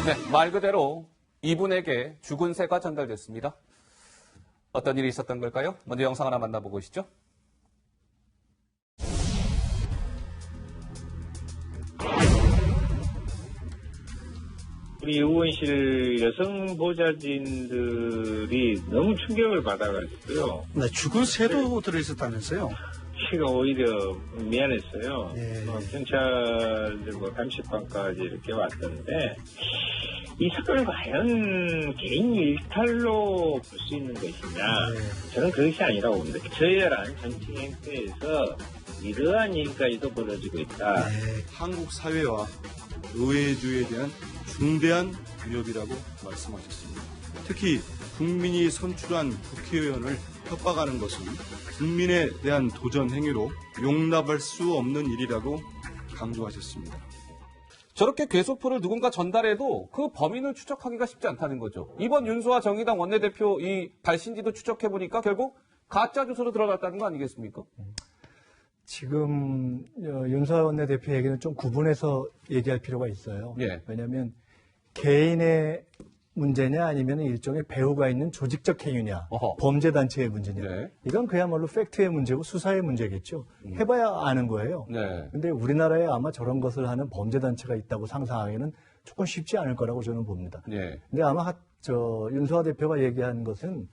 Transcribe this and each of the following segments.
네, 말 그대로 이분에게 죽은 새가 전달됐습니다. 어떤 일이 있었던 걸까요? 먼저 영상 하나 만나보고 오시죠. 우리 의원실 여성 보좌진들이 너무 충격을 받아가지고요. 네, 죽은 새도 들어있었다면서요? 씨가 오히려 미안했어요. 예. 경찰들과 감식반까지 이렇게 왔던데 이 사건을 과연 개인 일탈로 볼 수 있는 것이냐? 저는 그것이 아니라고 봅니다. 저열한 정치 행태에서 이러한 일까지도 벌어지고 있다. 한국 사회와 의회주의에 대한 중대한 위협이라고 말씀하셨습니다. 특히 국민이 선출한 국회의원을 협박하는 것은 국민에 대한 도전 행위로 용납할 수 없는 일이라고 강조하셨습니다. 저렇게 괴소표를 누군가 전달해도 그 범인을 추적하기가 쉽지 않다는 거죠. 이번 윤수아 정의당 원내대표 이 발신지도 추적해보니까 결국 가짜 주소로 들어갔다는 거 아니겠습니까? 지금 윤수아 원내대표 얘기는 좀 구분해서 얘기할 필요가 있어요. 예. 왜냐하면 개인의 문제냐 아니면 일종의 배후가 있는 조직적 행위냐, 어허. 범죄단체의 문제냐. 네. 이건 그야말로 팩트의 문제고 수사의 문제겠죠. 해봐야 아는 거예요. 네. 근데 우리나라에 아마 저런 것을 하는 범죄단체가 있다고 상상하기는 조금 쉽지 않을 거라고 저는 봅니다. 네. 근데 아마 윤수아 대표가 얘기한 것은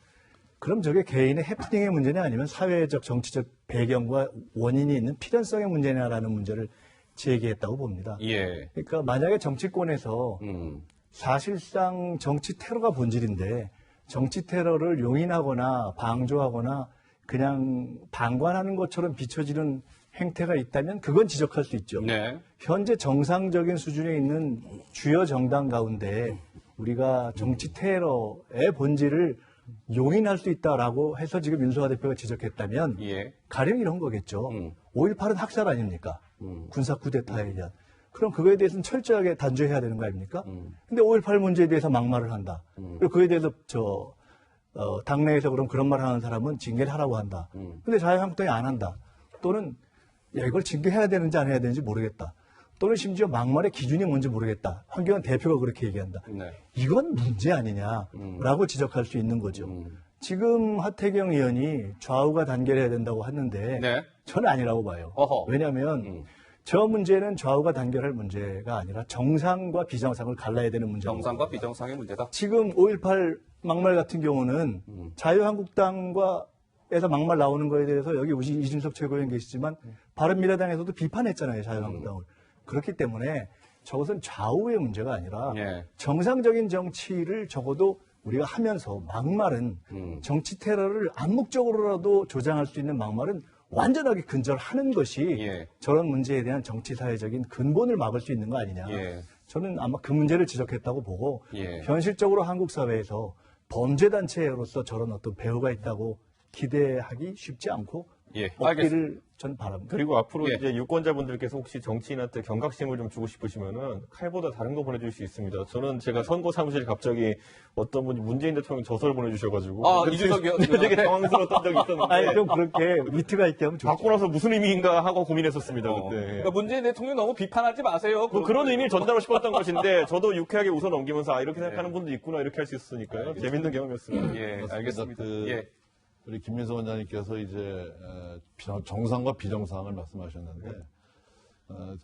그럼 저게 개인의 해프닝의 문제냐 아니면 사회적 정치적 배경과 원인이 있는 필연성의 문제냐라는 문제를 제기했다고 봅니다. 예. 그러니까 만약에 정치권에서 사실상 정치 테러가 본질인데 정치 테러를 용인하거나 방조하거나 그냥 방관하는 것처럼 비춰지는 행태가 있다면 그건 지적할 수 있죠. 네. 현재 정상적인 수준에 있는 주요 정당 가운데 우리가 정치 테러의 본질을 용인할 수 있다라고 해서 지금 윤수아 대표가 지적했다면 예. 가령 이런 거겠죠. 5.18은 학살 아닙니까? 군사 쿠데타에 대한. 그럼 그거에 대해서는 철저하게 단죄해야 되는 거 아닙니까? 근데 5.18 문제에 대해서 막말을 한다. 그리고 그에 대해서 당내에서 그런 말을 하는 사람은 징계를 하라고 한다. 근데 자유한국당이 안 한다. 또는 야, 이걸 징계해야 되는지 안 해야 되는지 모르겠다. 또는 심지어 막말의 기준이 뭔지 모르겠다. 황교안 대표가 그렇게 얘기한다. 네. 이건 문제 아니냐라고 지적할 수 있는 거죠. 지금 하태경 의원이 좌우가 단결해야 된다고 하는데 네. 저는 아니라고 봐요. 어허. 왜냐하면 저 문제는 좌우가 단결할 문제가 아니라 정상과 비정상을 갈라야 되는 문제입니다. 정상과 비정상의 문제다. 지금 5.18 막말 같은 경우는 자유한국당에서 막말 나오는 거에 대해서 여기 이준석 최고위원 계시지만 바른미래당에서도 비판했잖아요. 자유한국당을. 그렇기 때문에 저것은 좌우의 문제가 아니라 예. 정상적인 정치를 적어도 우리가 하면서 막말은 정치 테러를 암묵적으로라도 조장할 수 있는 막말은 완전하게 근절하는 것이 예. 저런 문제에 대한 정치 사회적인 근본을 막을 수 있는 거 아니냐. 예. 저는 아마 그 문제를 지적했다고 보고 예. 현실적으로 한국 사회에서 범죄단체로서 저런 어떤 배후가 있다고 기대하기 쉽지 않고 예. 없기를 전 바랍니다. 그리고 앞으로 예. 이제 유권자분들께서 혹시 정치인한테 경각심을 좀 주고 싶으시면은 칼보다 다른 거 보내줄 수 있습니다. 저는 제가 선거 사무실에 갑자기 어떤 분이 문재인 대통령 저서를 보내주셔가지고 아, 이준석 의원. 되게 당황스러웠던 적이 있었는데 아니, 좀 그렇게 위트가 있게 하면 좋죠. 받고 나서 무슨 의미인가 하고 고민했었습니다 그때. 그러니까 문재인 대통령 너무 비판하지 마세요. 뭐 그런 의미를 전달하고 싶었던 것인데 저도 유쾌하게 웃어 넘기면서 이렇게 생각하는 분도 있구나 이렇게 할 수 있었으니까요. 재밌는 경험이었습니다. 예, 알겠습니다. 그 예. 우리 김민석 원장님께서 이제 정상과 비정상을 말씀하셨는데,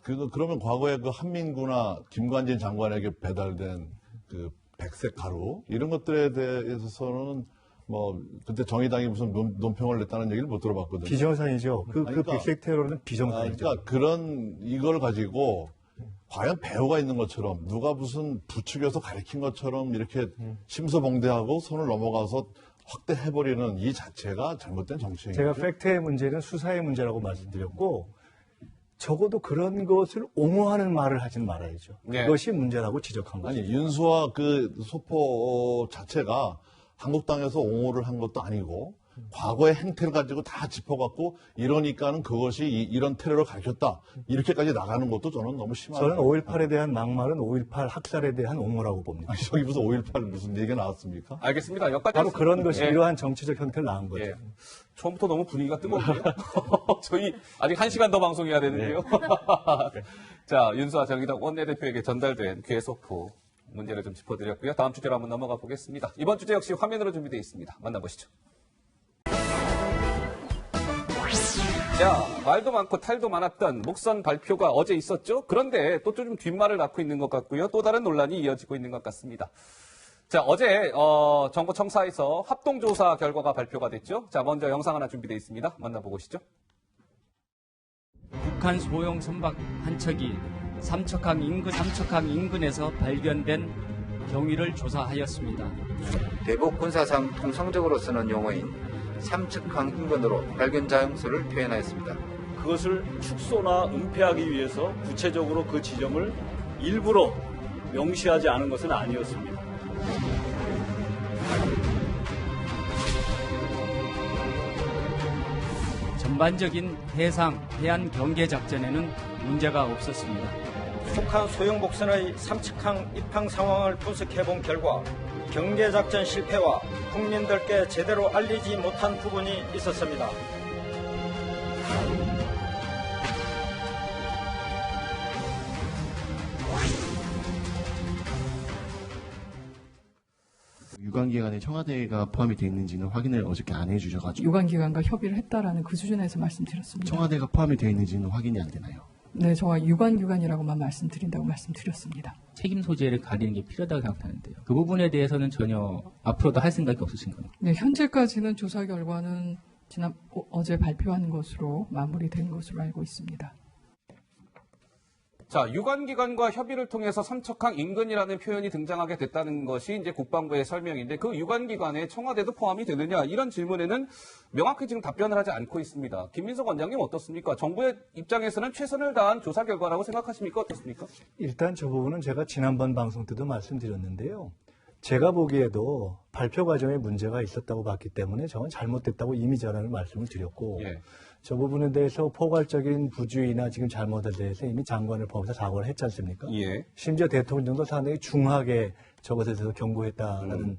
그러면 과거에 그 한민구나 김관진 장관에게 배달된 그 백색 가루 이런 것들에 대해서는 뭐 그때 정의당이 무슨 논평을 냈다는 얘기를 못 들어봤거든요. 비정상이죠. 그 그러니까, 백색 테러는 비정상이죠. 그러니까 이걸 가지고 과연 배후가 있는 것처럼 누가 무슨 부추겨서 가리킨 것처럼 이렇게 심서봉대하고 손을 넘어가서 확대해버리는 이 자체가 잘못된 정치행위죠. 제가 팩트의 문제는 수사의 문제라고 말씀드렸고 적어도 그런 것을 옹호하는 말을 하지는 말아야죠. 네. 그것이 문제라고 지적한 거죠. 아니 윤수아 그 소포 자체가 한국당에서 옹호를 한 것도 아니고 과거의 행태를 가지고 다 짚어갖고 이러니까는 그것이 이런 테러를 가르쳤다 이렇게까지 나가는 것도 저는 너무 심하다. 저는 5.18에 대한 막말은 5.18 학살에 대한 옹호라고 봅니다. 아니, 저기 무슨 5.18 무슨 얘기가 나왔습니까? 알겠습니다. 여기까지 바로 하겠습니다. 그런 것이 예. 이러한 정치적 형태를 낳은 거죠. 예. 처음부터 너무 분위기가 뜨거운데요. 저희 아직 1시간 더 방송해야 되는데요. 자, 윤수아 정의당 원내대표에게 전달된 괴소포 문제를 좀 짚어드렸고요. 다음 주제로 한번 넘어가 보겠습니다. 이번 주제 역시 화면으로 준비되어 있습니다. 만나보시죠. 자, 말도 많고 탈도 많았던 목선 발표가 어제 있었죠. 그런데 또 좀 뒷말을 낳고 있는 것 같고요. 또 다른 논란이 이어지고 있는 것 같습니다. 자, 어제 정보청사에서 합동조사 결과가 발표가 됐죠. 자, 먼저 영상 하나 준비되어 있습니다. 만나보시죠. 북한 소형 선박 한 척이 삼척항 인근에서 발견된 경위를 조사하였습니다. 대북 군사상 통상적으로 쓰는 용어인 삼척항 인근으로 발견 자용수를 표현하였습니다. 그것을 축소나 은폐하기 위해서 구체적으로 그 지점을 일부러 명시하지 않은 것은 아니었습니다. 전반적인 해안 경계 작전에는 문제가 없었습니다. 북한 소형 복선의 삼척항 입항 상황을 분석해본 결과 경계작전 실패와 국민들께 제대로 알리지 못한 부분이 있었습니다. 유관기관에 청와대가 포함이 되어 있는지는 확인을 어저께 안 해주셔가지고 유관기관과 협의를 했다라는 그 수준에서 말씀드렸습니다. 청와대가 포함이 되어 있는지는 확인이 안 되나요? 네, 저와 유관기관이라고만 말씀드린다고 말씀드렸습니다. 책임 소재를 가리는 게 필요하다고 생각하는데요. 그 부분에 대해서는 전혀 앞으로도 할 생각이 없으신가요? 네, 현재까지는 조사 결과는 어제 발표한 것으로 마무리된 것으로 알고 있습니다. 자, 유관기관과 협의를 통해서 삼척항 인근이라는 표현이 등장하게 됐다는 것이 이제 국방부의 설명인데 그 유관기관에 청와대도 포함이 되느냐 이런 질문에는 명확히 지금 답변을 하지 않고 있습니다. 김민석 원장님 어떻습니까? 정부의 입장에서는 최선을 다한 조사 결과라고 생각하십니까? 어떻습니까? 일단 저 부분은 제가 지난번 방송 때도 말씀드렸는데요. 제가 보기에도 발표 과정에 문제가 있었다고 봤기 때문에 저건 잘못됐다고 이미 전에는 말씀을 드렸고 예. 저 부분에 대해서 포괄적인 부주의나 지금 잘못에 대해서 이미 장관을 포함해서 사과를 했지 않습니까? 예. 심지어 대통령도 상당히 중하게 저것에 대해서 경고했다라는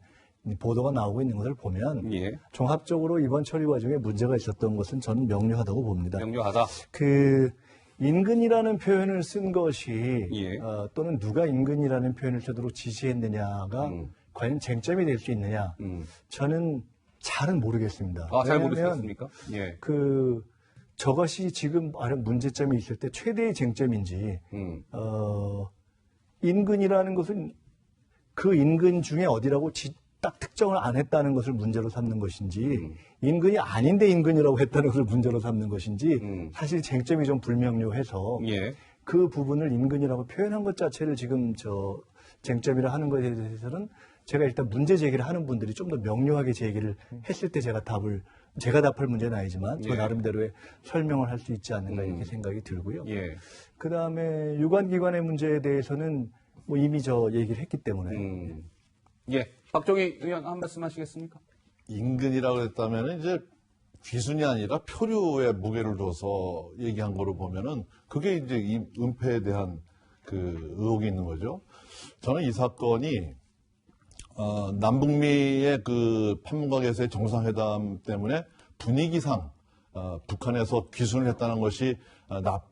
보도가 나오고 있는 것을 보면 예. 종합적으로 이번 처리 과정에 문제가 있었던 것은 저는 명료하다고 봅니다. 명료하다. 인근이라는 표현을 쓴 것이 예. 또는 누가 인근이라는 표현을 쓰도록 지시했느냐가 과연 쟁점이 될 수 있느냐 저는 잘은 모르겠습니다. 잘 모르겠습니까? 예. 저것이 지금 문제점이 있을 때 최대의 쟁점인지 인근이라는 것은 그 인근 중에 어디라고 딱 특정을 안 했다는 것을 문제로 삼는 것인지 인근이 아닌데 인근이라고 했다는 것을 문제로 삼는 것인지 사실 쟁점이 좀 불명료해서 예. 그 부분을 인근이라고 표현한 것 자체를 지금 쟁점이라 하는 것에 대해서는 제가 일단 문제 제기를 하는 분들이 좀 더 명료하게 제기를 했을 때 제가 답할 문제는 아니지만 저 나름대로의 설명을 할 수 있지 않는가 이렇게 생각이 들고요. 예. 그다음에 유관기관의 문제에 대해서는 뭐 이미 얘기를 했기 때문에 예. 박종희 의원 한 말씀 하시겠습니까? 인근이라고 했다면 이제 귀순이 아니라 표류에 무게를 둬서 얘기한 거로 보면은 그게 이제 이 은폐에 대한 그 의혹이 있는 거죠. 저는 이 사건이 남북미의 그 판문각에서의 정상회담 때문에 분위기상 북한에서 귀순을 했다는 것이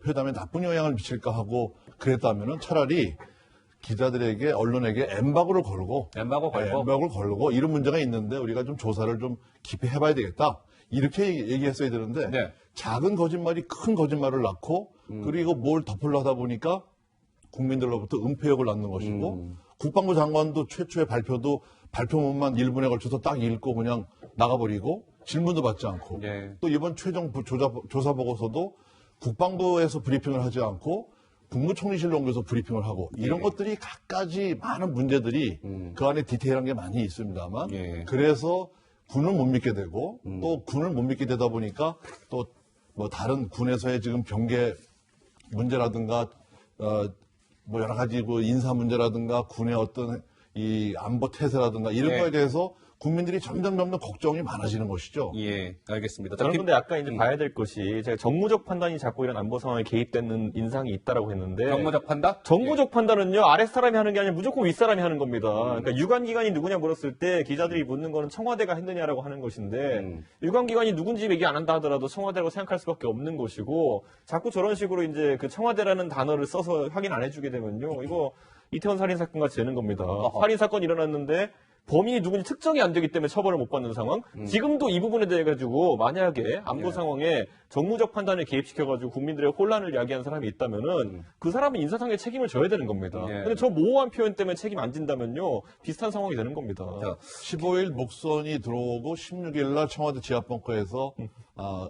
회담에 나쁜 영향을 미칠까 하고 그랬다면은 차라리 기자들에게 언론에게 엠바고를 걸고 이런 문제가 있는데 우리가 좀 조사를 좀 깊이 해봐야 되겠다 이렇게 얘기했어야 되는데 작은 거짓말이 큰 거짓말을 낳고 그리고 뭘 덮으려 하다 보니까 국민들로부터 은폐욕을 낳는 것이고 국방부 장관도 최초의 발표문만 1분에 걸쳐서 딱 읽고 그냥 나가버리고 질문도 받지 않고 또 이번 최종 조사 보고서도 국방부에서 브리핑을 하지 않고 국무총리실로 옮겨서 브리핑을 하고 이런 것들이 갖가지 많은 문제들이 그 안에 디테일한 게 많이 있습니다만 그래서 군을 못 믿게 되고 또 군을 못 믿게 되다 보니까 또 뭐 다른 군에서의 지금 경계 문제라든가 뭐 여러 가지 인사 문제라든가 군의 어떤 이 안보 태세라든가 이런 거에 대해서 국민들이 점점 걱정이 많아지는 것이죠. 예, 알겠습니다. 저는 근데 아까 이제 봐야 될 것이 제가 정무적 판단이 자꾸 이런 안보 상황에 개입되는 인상이 있다라고 했는데 정무적 판단? 정무적 판단은요 아랫사람이 하는 게 아니라 무조건 윗사람이 하는 겁니다. 그러니까 유관기관이 누구냐 물었을 때 기자들이 묻는 거는 청와대가 했느냐라고 하는 것인데 유관기관이 누군지 얘기 안 한다 하더라도 청와대라고 생각할 수밖에 없는 것이고 자꾸 저런 식으로 이제 그 청와대라는 단어를 써서 확인 안 해주게 되면요 이거 이태원 살인 사건같이 되는 겁니다. 살인 사건이 일어났는데 범인이 누군지 특정이 안 되기 때문에 처벌을 못 받는 상황. 지금도 이 부분에 대해 가지고 만약에 안보 상황에 정무적 판단을 개입시켜 가지고 국민들의 혼란을 야기한 사람이 있다면은 그 사람은 인사상의 책임을 져야 되는 겁니다. 근데 저 모호한 표현 때문에 책임 안 진다면요 비슷한 상황이 되는 겁니다. 15일 목선이 들어오고 16일 날 청와대 지하벙커에서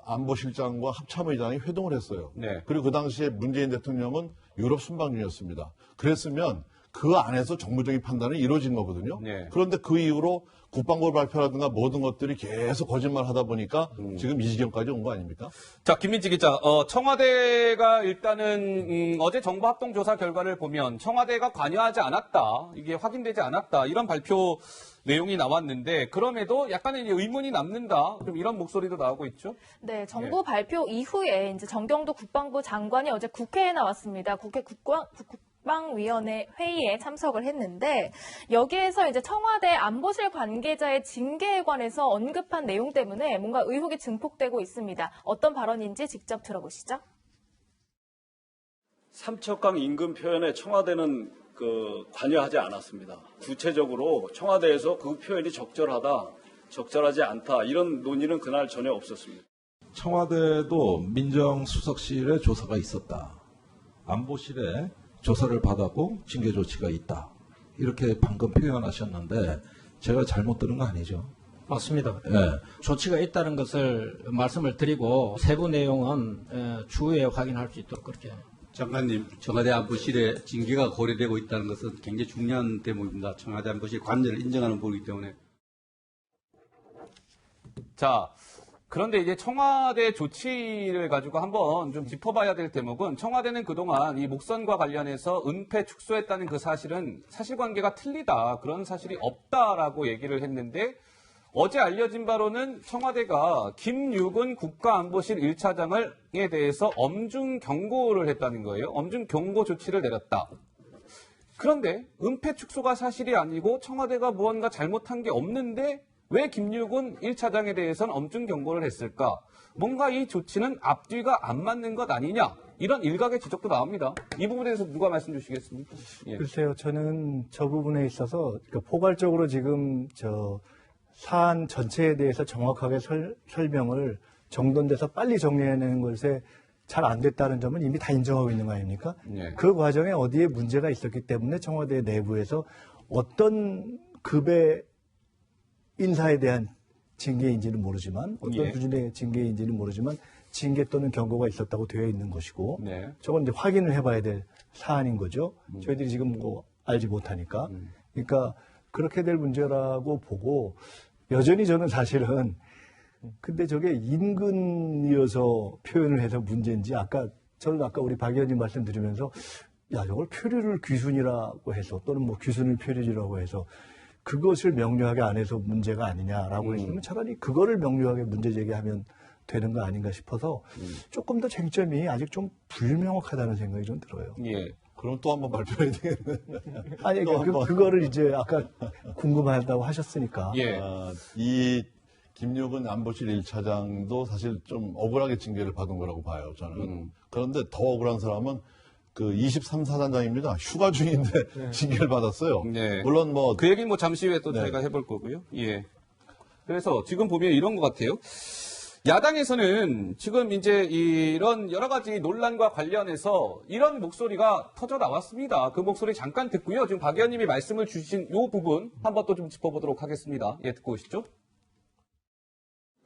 안보실장과 합참의장이 회동을 했어요. 그리고 그 당시에 문재인 대통령은 유럽 순방 중이었습니다. 그랬으면 그 안에서 정무적인 판단이 이루어진 거거든요. 그런데 그 이후로 국방부 발표라든가 모든 것들이 계속 거짓말하다 보니까 지금 이 지경까지 온 거 아닙니까? 자, 김민지 기자, 청와대가 일단은 어제 정부 합동조사 결과를 보면 청와대가 관여하지 않았다, 이게 확인되지 않았다 이런 발표 내용이 나왔는데 그럼에도 약간의 의문이 남는다, 좀 이런 목소리도 나오고 있죠. 네, 정부 발표 이후에 이제 정경도 국방부 장관이 어제 국회에 나왔습니다. 국회 국방위원회 회의에 참석을 했는데 여기에서 이제 청와대 안보실 관계자의 징계에 관해서 언급한 내용 때문에 뭔가 의혹이 증폭되고 있습니다. 어떤 발언인지 직접 들어보시죠. 삼척강 인근 표현에 청와대는 관여하지 않았습니다. 구체적으로 청와대에서 그 표현이 적절하다, 적절하지 않다 이런 논의는 그날 전혀 없었습니다. 청와대도 민정수석실에 조사가 있었다. 안보실에 조사를 받았고 징계 조치가 있다. 이렇게 방금 표현하셨는데 제가 잘못 들은 거 아니죠? 맞습니다. 네. 조치가 있다는 것을 말씀을 드리고 세부 내용은 추후에 확인할 수 있도록 그렇게. 장관님, 청와대 안보실에 징계가 고려되고 있다는 것은 굉장히 중요한 대목입니다. 청와대 안보실 관여를 인정하는 부분이기 때문에. 자, 그런데 이제 청와대 조치를 가지고 한번 좀 짚어봐야 될 대목은 청와대는 그동안 이 목선과 관련해서 은폐 축소했다는 그 사실은 사실관계가 틀리다, 그런 사실이 없다라고 얘기를 했는데 어제 알려진 바로는 청와대가 김유근 국가안보실 1차장에 대해서 엄중 경고를 했다는 거예요. 엄중 경고 조치를 내렸다. 그런데 은폐 축소가 사실이 아니고 청와대가 무언가 잘못한 게 없는데 왜 김유근 1차장에 대해서는 엄중 경고를 했을까? 뭔가 이 조치는 앞뒤가 안 맞는 것 아니냐? 이런 일각의 지적도 나옵니다. 이 부분에 대해서 누가 말씀 주시겠습니까? 예. 글쎄요, 저는 저 부분에 있어서 포괄적으로 지금 사안 전체에 대해서 정확하게 설명을 정돈돼서 빨리 정리해내는 것에 잘 안 됐다는 점은 이미 다 인정하고 있는 거 아닙니까? 예. 그 과정에 어디에 문제가 있었기 때문에 청와대 내부에서 어떤 급의 인사에 대한 징계인지는 모르지만 어떤 수준의 징계인지는 모르지만 징계 또는 경고가 있었다고 되어 있는 것이고 저건 이제 확인을 해봐야 될 사안인 거죠. 저희들이 지금 알지 못하니까. 그러니까 그렇게 될 문제라고 보고 여전히 저는 사실은 근데 저게 인근이어서 표현을 해서 문제인지 저는 아까 우리 박 의원님 말씀 드리면서 저걸 표류를 귀순이라고 해서 또는 귀순을 표류지라고 해서 그것을 명료하게 안 해서 문제가 아니냐라고 했으면 차라리 그거를 명료하게 문제 제기하면 되는 거 아닌가 싶어서 조금 더 쟁점이 아직 좀 불명확하다는 생각이 좀 들어요. 예. 그럼 또 한번 발표해야 되겠네. 아니, 그거를 이제 아까 궁금하다고 하셨으니까. 예. 이 김유근 안보실 1차장도 사실 좀 억울하게 징계를 받은 거라고 봐요, 저는. 그런데 더 억울한 사람은 그 23사단장입니다. 휴가 중인데 징계를 받았어요. 네. 물론 그 얘기는 잠시 후에 또 저희가 해볼 거고요. 예. 그래서 지금 보면 이런 것 같아요. 야당에서는 지금 이제 이런 여러 가지 논란과 관련해서 이런 목소리가 터져 나왔습니다. 그 목소리 잠깐 듣고요. 지금 박 의원님이 말씀을 주신 이 부분 한번 또 좀 짚어보도록 하겠습니다. 예, 듣고 오시죠.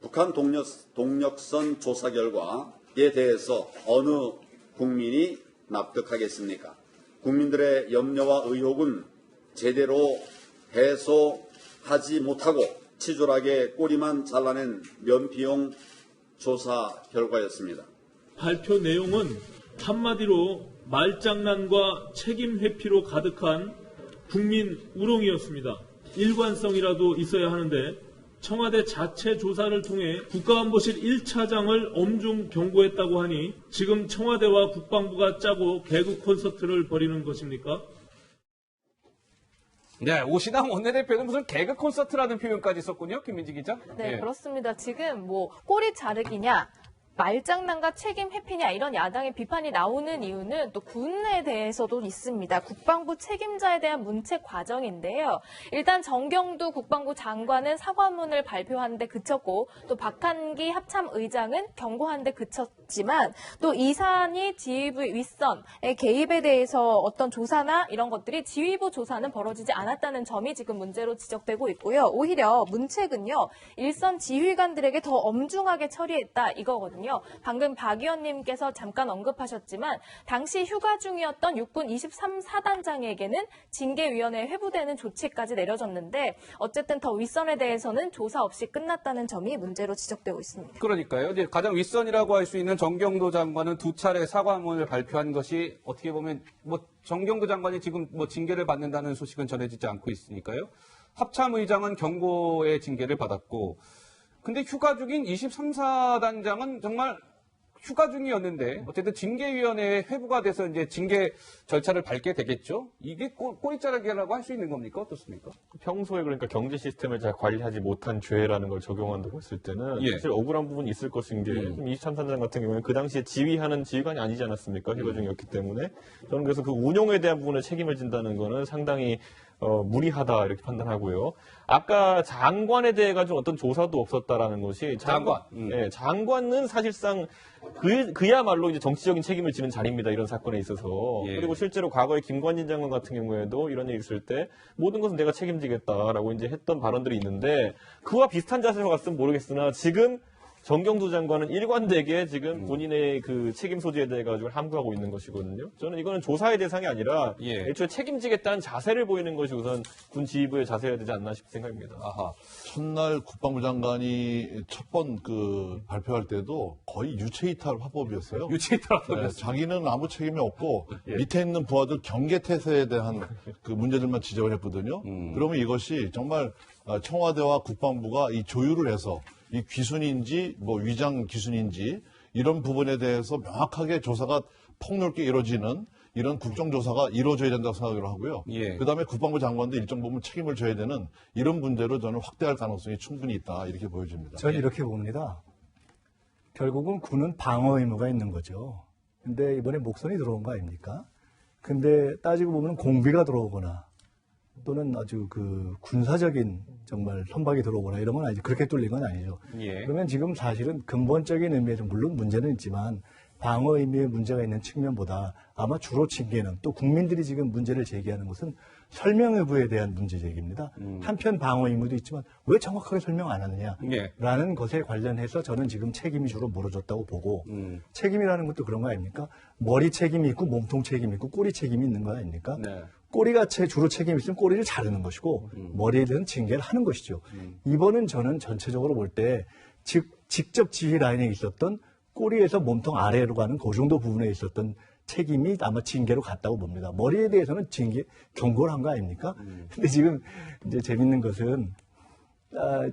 북한 동력선 조사 결과에 대해서 어느 국민이 납득하겠습니까? 국민들의 염려와 의혹은 제대로 해소하지 못하고 치졸하게 꼬리만 잘라낸 면피용 조사 결과였습니다. 발표 내용은 한마디로 말장난과 책임 회피로 가득한 국민 우롱이었습니다. 일관성이라도 있어야 하는데 청와대 자체 조사를 통해 국가안보실 1차장을 엄중 경고했다고 하니 지금 청와대와 국방부가 짜고 개그 콘서트를 벌이는 것입니까? 네, 오신환 원내대표는 무슨 개그 콘서트라는 표현까지 썼군요, 김민지 기자. 네, 그렇습니다. 지금 뭐 꼬리 자르기냐, 말장난과 책임 회피냐 이런 야당의 비판이 나오는 이유는 또 군에 대해서도 있습니다. 국방부 책임자에 대한 문책 과정인데요. 일단 정경두 국방부 장관은 사과문을 발표하는 데 그쳤고 또 박한기 합참의장은 경고하는 데 그쳤지만 또 이 사안이 지휘부 윗선의 개입에 대해서 어떤 조사나 이런 것들이 지휘부 조사는 벌어지지 않았다는 점이 지금 문제로 지적되고 있고요. 오히려 문책은요. 일선 지휘관들에게 더 엄중하게 처리했다 이거거든요. 방금 박 의원님께서 잠깐 언급하셨지만 당시 휴가 중이었던 육군 23사단장에게는 징계위원회에 회부되는 조치까지 내려졌는데 어쨌든 더 윗선에 대해서는 조사 없이 끝났다는 점이 문제로 지적되고 있습니다. 그러니까요. 이제 가장 윗선이라고 할 수 있는 정경도 장관은 2차례 사과문을 발표한 것이 어떻게 보면 뭐 정경도 장관이 지금 뭐 징계를 받는다는 소식은 전해지지 않고 있으니까요. 합참의장은 경고의 징계를 받았고 근데 휴가 중인 23사단장은 정말 휴가 중이었는데 어쨌든 징계위원회에 회부가 돼서 이제 징계 절차를 밟게 되겠죠. 이게 꼬리자르기라고 할 수 있는 겁니까? 어떻습니까? 평소에 그러니까 경제 시스템을 잘 관리하지 못한 죄라는 걸 적용한다고 했을 때는 사실 억울한 부분이 있을 것인 게 23사단 같은 경우에는 그 당시에 지휘하는 지휘관이 아니지 않았습니까? 휴가 중이었기 때문에 저는 그래서 그 운용에 대한 부분에 책임을 진다는 거는 상당히 무리하다 이렇게 판단하고요. 아까 장관에 대해 가지고 어떤 조사도 없었다라는 것이 네, 장관은 사실상 그야말로 이제 정치적인 책임을 지는 자리입니다. 이런 사건에 있어서. 그리고 실제로 과거에 김관진 장관 같은 경우에도 이런 일이 있을 때 모든 것은 내가 책임지겠다라고 이제 했던 발언들이 있는데 그와 비슷한 자세로 갔으면 모르겠으나 지금 정경두 장관은 일관되게 지금 본인의 그 책임 소지에 대해 가지고 함구하고 있는 것이거든요. 저는 이거는 조사의 대상이 아니라 애초에 책임지겠다는 자세를 보이는 것이 우선 군 지휘부의 자세여야 되지 않나 싶은 생각입니다. 첫날 국방부 장관이 첫 번 그 발표할 때도 거의 유체이탈 화법이었어요. 유체이탈 화법이었어요. 자기는 아무 책임이 없고 밑에 있는 부하들 경계태세에 대한 그 문제들만 지적을 했거든요. 그러면 이것이 정말 청와대와 국방부가 이 조율을 해서 이 귀순인지 뭐 위장 귀순인지 이런 부분에 대해서 명확하게 조사가 폭넓게 이루어지는 이런 국정조사가 이루어져야 된다고 생각을 하고요. 그다음에 국방부 장관도 일정 부분 책임을 져야 되는 이런 문제로 저는 확대할 가능성이 충분히 있다 이렇게 보여집니다. 저는 이렇게 봅니다. 결국은 군은 방어 의무가 있는 거죠. 근데 이번에 목선이 들어온 거 아닙니까? 근데 따지고 보면 공비가 들어오거나 또는 아주 그 군사적인 정말 선박이 들어오거나 이런 건 아니죠. 그렇게 뚫린 건 아니죠. 그러면 지금 사실은 근본적인 의미에서 물론 문제는 있지만 방어 의미의 문제가 있는 측면보다 아마 주로 징계는 또 국민들이 지금 문제를 제기하는 것은 설명 여부에 대한 문제 제기입니다. 한편 방어 의무도 있지만 왜 정확하게 설명 안 하느냐라는 것에 관련해서 저는 지금 책임이 주로 물어졌다고 보고 책임이라는 것도 그런 거 아닙니까? 머리 책임이 있고 몸통 책임이 있고 꼬리 책임이 있는 거 아닙니까? 꼬리가 주로 책임이 있으면 꼬리를 자르는 것이고 머리에 대한 징계를 하는 것이죠. 이번은 저는 전체적으로 볼 때 직접 지휘 라인에 있었던 꼬리에서 몸통 아래로 가는 그 정도 부분에 있었던 책임이 아마 징계로 갔다고 봅니다. 머리에 대해서는 경고를 한 거 아닙니까? 근데 지금 이제 재밌는 것은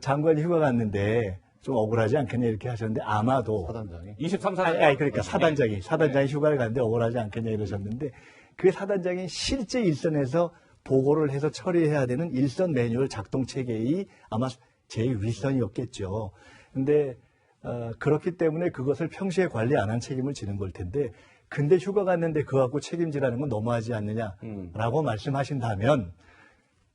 장관이 휴가 갔는데 좀 억울하지 않겠냐 이렇게 하셨는데 아마도 사단장이 23사단 그러니까 사단장이 휴가를 갔는데 억울하지 않겠냐 이러셨는데 그 사단장이 실제 일선에서 보고를 해서 처리해야 되는 일선 매뉴얼 작동 체계의 아마 제일 윗선이었겠죠. 근데 그렇기 때문에 그것을 평시에 관리 안 한 책임을 지는 걸 텐데 근데 휴가 갔는데 그거 갖고 책임지라는 건 너무하지 않느냐라고 말씀하신다면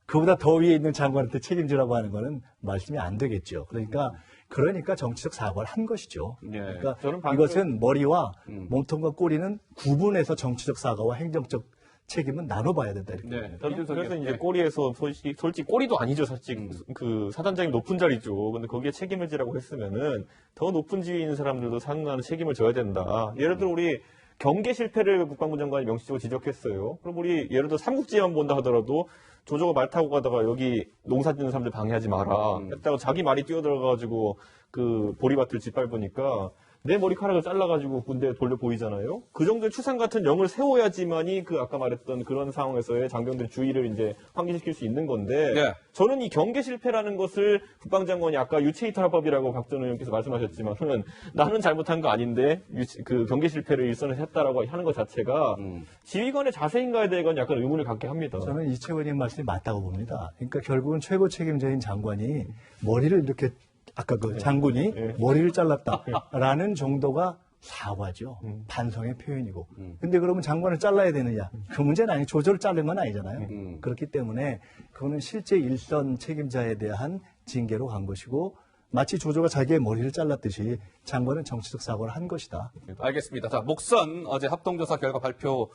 그보다 더 위에 있는 장관한테 책임지라고 하는 거는 말씀이 안 되겠죠. 그러니까 정치적 사과를 한 것이죠. 그러니까 이것은 머리와 몸통과 꼬리는 구분해서 정치적 사과와 행정적 책임은 나눠봐야 된다. 이렇게. 그래서 이제 꼬리에서 솔직히 꼬리도 아니죠. 사실 그 사단장이 높은 자리죠. 근데 거기에 책임을 지라고 했으면은 더 높은 지위에 있는 사람들도 상당한 책임을 져야 된다. 예를 들어 우리 경계 실패를 국방부 장관이 명시적으로 지적했어요. 그럼 우리 예를 들어 삼국지만 본다 하더라도 조조가 말 타고 가다가 여기 농사 짓는 사람들 방해하지 마라. 했다가 자기 말이 뛰어들어가지고 그 보리밭을 짓밟으니까 내 머리카락을 잘라가지고 군대에 돌려 보이잖아요. 그 정도의 추상 같은 영을 세워야지만이 그 아까 말했던 그런 상황에서의 장병들의 주의를 이제 환기시킬 수 있는 건데 네. 저는 이 경계 실패라는 것을 국방장관이 아까 유체이탈법이라고 박 전 의원께서 말씀하셨지만은 나는 잘못한 거 아닌데 그 경계 실패를 일선에서 했다라고 하는 것 자체가 지휘관의 자세인가에 대한 약간 의문을 갖게 합니다. 저는 이채원 의원 말씀이 맞다고 봅니다. 그러니까 결국은 최고 책임자인 장관이 머리를 이렇게 아까 그 장군이 머리를 잘랐다라는 정도가 사과죠. 반성의 표현이고. 근데 그러면 장관을 잘라야 되느냐? 그 문제는 아니 조조를 자른 건 아니잖아요. 그렇기 때문에 그거는 실제 일선 책임자에 대한 징계로 간 것이고 마치 조조가 자기의 머리를 잘랐듯이 장관은 정치적 사과를 한 것이다. 알겠습니다. 자, 목선 어제 합동조사 결과 발표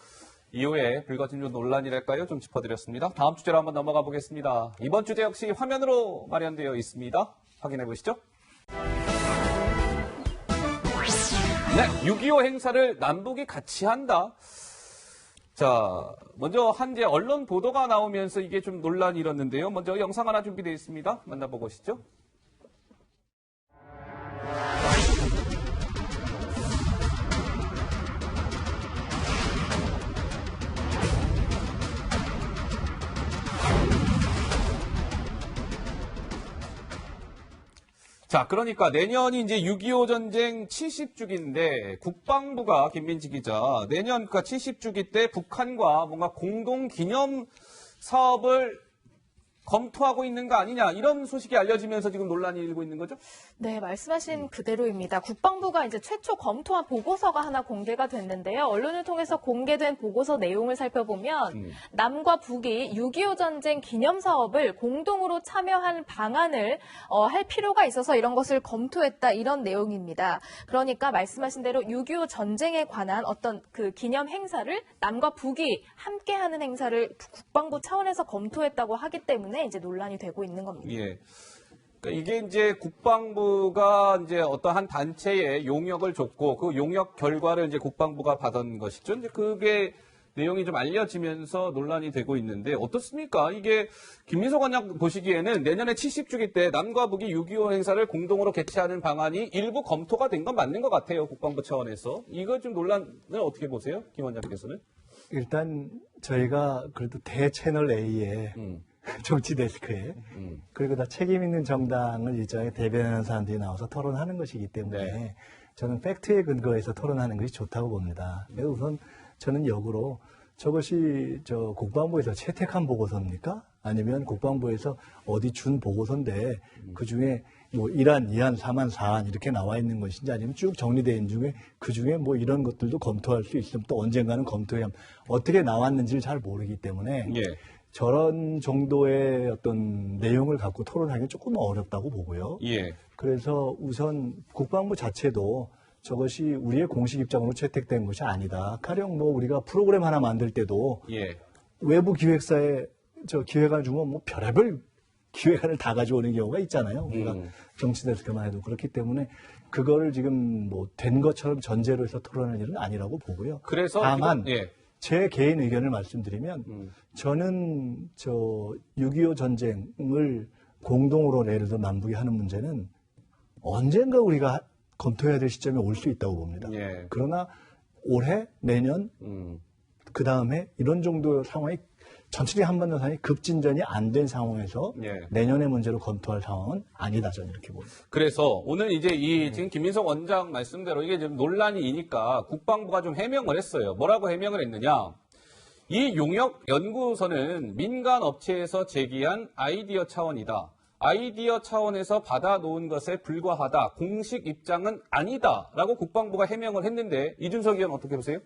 이후에 불거진 논란이랄까요? 좀 짚어드렸습니다. 다음 주제로 한번 넘어가 보겠습니다. 이번 주제 역시 화면으로 마련되어 있습니다. 확인해 보시죠. 네, 6.25 행사를 남북이 같이 한다. 자, 먼저 한제 언론 보도가 나오면서 이게 좀 논란이 일었는데요. 먼저 영상 하나 준비되어 있습니다. 만나보고 오시죠. 자, 그러니까 내년이 이제 6.25 전쟁 70주기인데 국방부가 김민지 기자 내년 그러니까 70주기 때 북한과 뭔가 공동 기념 사업을 검토하고 있는 거 아니냐 이런 소식이 알려지면서 지금 논란이 일고 있는 거죠? 네, 말씀하신 그대로입니다. 국방부가 이제 최초 검토한 보고서가 하나 공개가 됐는데요. 언론을 통해서 공개된 보고서 내용을 살펴보면 남과 북이 6.25 전쟁 기념 사업을 공동으로 참여한 방안을 할 필요가 있어서 이런 것을 검토했다 이런 내용입니다. 그러니까 말씀하신 대로 6.25 전쟁에 관한 어떤 그 기념 행사를 남과 북이 함께하는 행사를 국방부 차원에서 검토했다고 하기 때문에 이제 논란이 되고 있는 겁니다. 예. 그러니까 이게 이제 국방부가 이제 어떤 한 단체에 용역을 줬고 그 용역 결과를 이제 국방부가 받은 것이죠. 이제 그게 내용이 좀 알려지면서 논란이 되고 있는데 어떻습니까? 이게 김민석 원장 보시기에는 내년에 70주기 때 남과 북이 6.25 행사를 공동으로 개최하는 방안이 일부 검토가 된 건 맞는 것 같아요. 국방부 차원에서. 이거 좀 논란을 어떻게 보세요? 김 원장께서는? 일단 저희가 그래도 대채널 A에 정치 데스크에 그리고 다 책임 있는 정당을 일정하게 대변하는 사람들이 나와서 토론하는 것이기 때문에 저는 팩트에 근거해서 토론하는 것이 좋다고 봅니다. 그래서 우선 저는 역으로 저것이 국방부에서 채택한 보고서입니까? 아니면 국방부에서 어디 준 보고서인데 그 중에 뭐 1안, 2안, 3안, 4안 이렇게 나와 있는 것인지 아니면 쭉 정리되어 있는 중에 그 중에 뭐 이런 것들도 검토할 수 있으면 또 언젠가는 검토해야 어떻게 나왔는지를 잘 모르기 때문에 저런 정도의 어떤 내용을 갖고 토론하기는 조금 어렵다고 보고요. 그래서 우선 국방부 자체도 저것이 우리의 공식 입장으로 채택된 것이 아니다. 가령 뭐 우리가 프로그램 하나 만들 때도 외부 기획사에 기획안 주면 뭐 별의별 기획안을 다 가져오는 경우가 있잖아요. 우리가 정치데스크만 해도 그렇기 때문에 그거를 지금 뭐 된 것처럼 전제로 해서 토론할 일은 아니라고 보고요. 그래서 다만 제 개인 의견을 말씀드리면 저는 6.25 전쟁을 공동으로 예를 들어 남북이 하는 문제는 언젠가 우리가 검토해야 될 시점에 올 수 있다고 봅니다. 그러나 올해, 내년, 그 다음에 이런 정도의 상황이 전체적인 한반도 상황이 급진전이 안 된 상황에서 내년의 문제로 검토할 상황은 아니다. 저는 이렇게 봅니다. 그래서 오늘 이제 지금 김민석 원장 말씀대로 이게 좀 논란이니까 국방부가 좀 해명을 했어요. 뭐라고 해명을 했느냐? 이 용역 연구소는 민간 업체에서 제기한 아이디어 차원이다. 아이디어 차원에서 받아놓은 것에 불과하다. 공식 입장은 아니다라고 국방부가 해명을 했는데 이준석 의원 어떻게 보세요?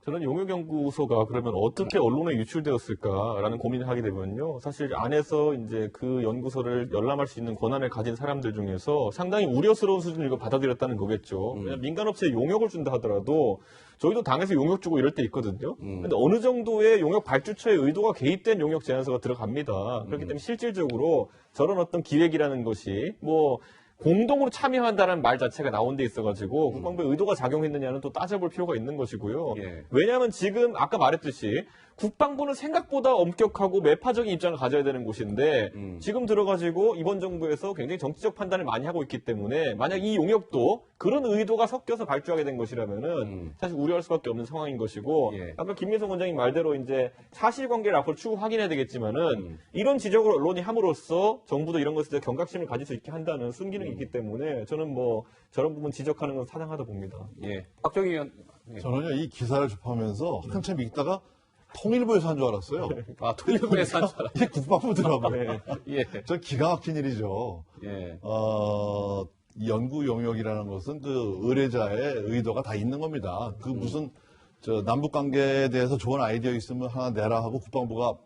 저는 용역연구소가 그러면 어떻게 언론에 유출되었을까라는 고민을 하게 되면요. 사실 안에서 이제 그 연구소를 열람할 수 있는 권한을 가진 사람들 중에서 상당히 우려스러운 수준으로 이거 받아들였다는 거겠죠. 민간업체에 용역을 준다 하더라도 저희도 당에서 용역 주고 이럴 때 있거든요. 근데 어느 정도의 용역 발주처의 의도가 개입된 용역 제안서가 들어갑니다. 그렇기 때문에 실질적으로 저런 어떤 기획이라는 것이 뭐 공동으로 참여한다는 말 자체가 나온 데 있어가지고 국방부의 의도가 작용했느냐는 또 따져볼 필요가 있는 것이고요. 왜냐하면 지금 아까 말했듯이 국방부는 생각보다 엄격하고 매파적인 입장을 가져야 되는 곳인데 지금 들어가지고 이번 정부에서 굉장히 정치적 판단을 많이 하고 있기 때문에 만약 이 용역도 그런 의도가 섞여서 발주하게 된 것이라면은 사실 우려할 수밖에 없는 상황인 것이고 아까 김민석 원장님 말대로 이제 사실관계를 앞으로 추후 확인해야 되겠지만은 이런 지적을 언론이 함으로써 정부도 이런 것에 대해 경각심을 가질 수 있게 한다는 순기능이 있기 때문에 저는 뭐 저런 부분 지적하는 건 타당하다 봅니다. 예. 박정희 의원. 저는요 이 기사를 접하면서 한참 읽다가 통일부에서 한 줄 알았어요. 아, 통일부에서 한 줄 알았어요. 이게 국방부더라고요. 예. 저 기가 막힌 일이죠. 예. 연구 용역이라는 것은 그 의뢰자의 의도가 다 있는 겁니다. 그 무슨 저 남북 관계에 대해서 좋은 아이디어 있으면 하나 내라 하고 국방부가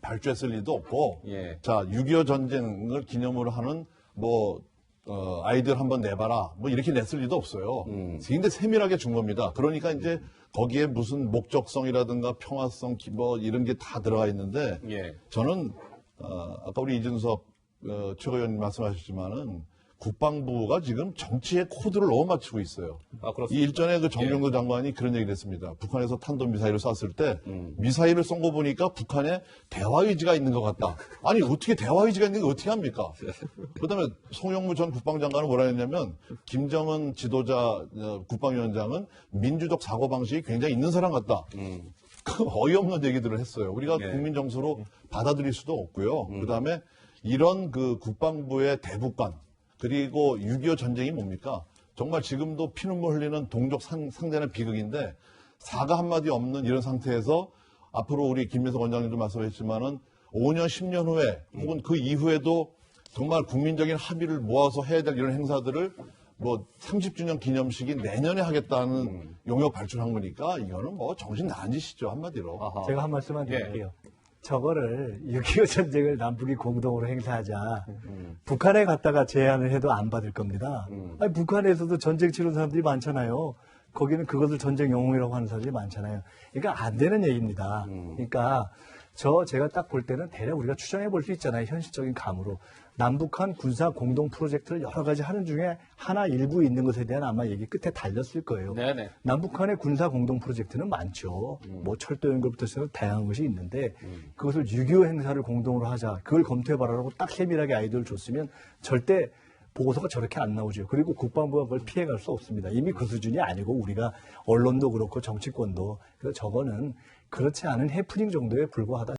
발주했을 리도 없고, 예. 자 6.25 전쟁을 기념으로 하는 뭐 아이디어를 한번 내봐라 뭐 이렇게 냈을 리도 없어요. 굉장히 세밀하게 준 겁니다. 그러니까 이제 거기에 무슨 목적성이라든가 평화성 뭐 이런 게 다 들어가 있는데 예. 저는 아까 우리 이준석 최고위원님 말씀하셨지만은 국방부가 지금 정치의 코드를 너무 맞추고 있어요. 아, 이 일전에 그 정경도 장관이 그런 얘기를 했습니다. 북한에서 탄도미사일을 쐈을 때 미사일을 쏜 거 보니까 북한에 대화의지가 있는 것 같다. 아니 어떻게 대화의지가 있는 게 어떻게 합니까? 그다음에 송영무 전 국방장관은 뭐라 했냐면 김정은 지도자 국방위원장은 민주적 사고방식이 굉장히 있는 사람 같다. 그 어이없는 얘기들을 했어요. 우리가 국민 정서로 받아들일 수도 없고요. 그다음에 이런 그 국방부의 대북관 그리고 6.25 전쟁이 뭡니까? 정말 지금도 피눈물 흘리는 동족 상대는 비극인데 사과 한마디 없는 이런 상태에서 앞으로 우리 김민석 원장님도 말씀하셨지만은 5년, 10년 후에 혹은 그 이후에도 정말 국민적인 합의를 모아서 해야 될 이런 행사들을 뭐 30주년 기념식이 내년에 하겠다는 용역 발출한 거니까 이거는 뭐 정신 나간 짓이죠, 한마디로. 제가 한 말씀만 드릴게요. 저거를 6.25 전쟁을 남북이 공동으로 행사하자. 북한에 갔다가 제안을 해도 안 받을 겁니다. 아니, 북한에서도 전쟁 치른 사람들이 많잖아요. 거기는 그것을 전쟁 영웅이라고 하는 사람들이 많잖아요. 그러니까 안 되는 얘기입니다. 그러니까 제가 딱 볼 때는 대략 우리가 추정해 볼 수 있잖아요. 현실적인 감으로. 남북한 군사 공동 프로젝트를 여러 가지 하는 중에 하나 일부 있는 것에 대한 아마 얘기 끝에 달렸을 거예요. 네네. 남북한의 군사 공동 프로젝트는 많죠. 뭐 철도 연결부터 해서 다양한 것이 있는데 그것을 6.25 행사를 공동으로 하자. 그걸 검토해봐라라고 딱 세밀하게 아이디어를 줬으면 절대 보고서가 저렇게 안 나오죠. 그리고 국방부가 그걸 피해갈 수 없습니다. 이미 그 수준이 아니고 우리가 언론도 그렇고 정치권도. 그래서 저거는 그렇지 않은 해프닝 정도에 불과하다.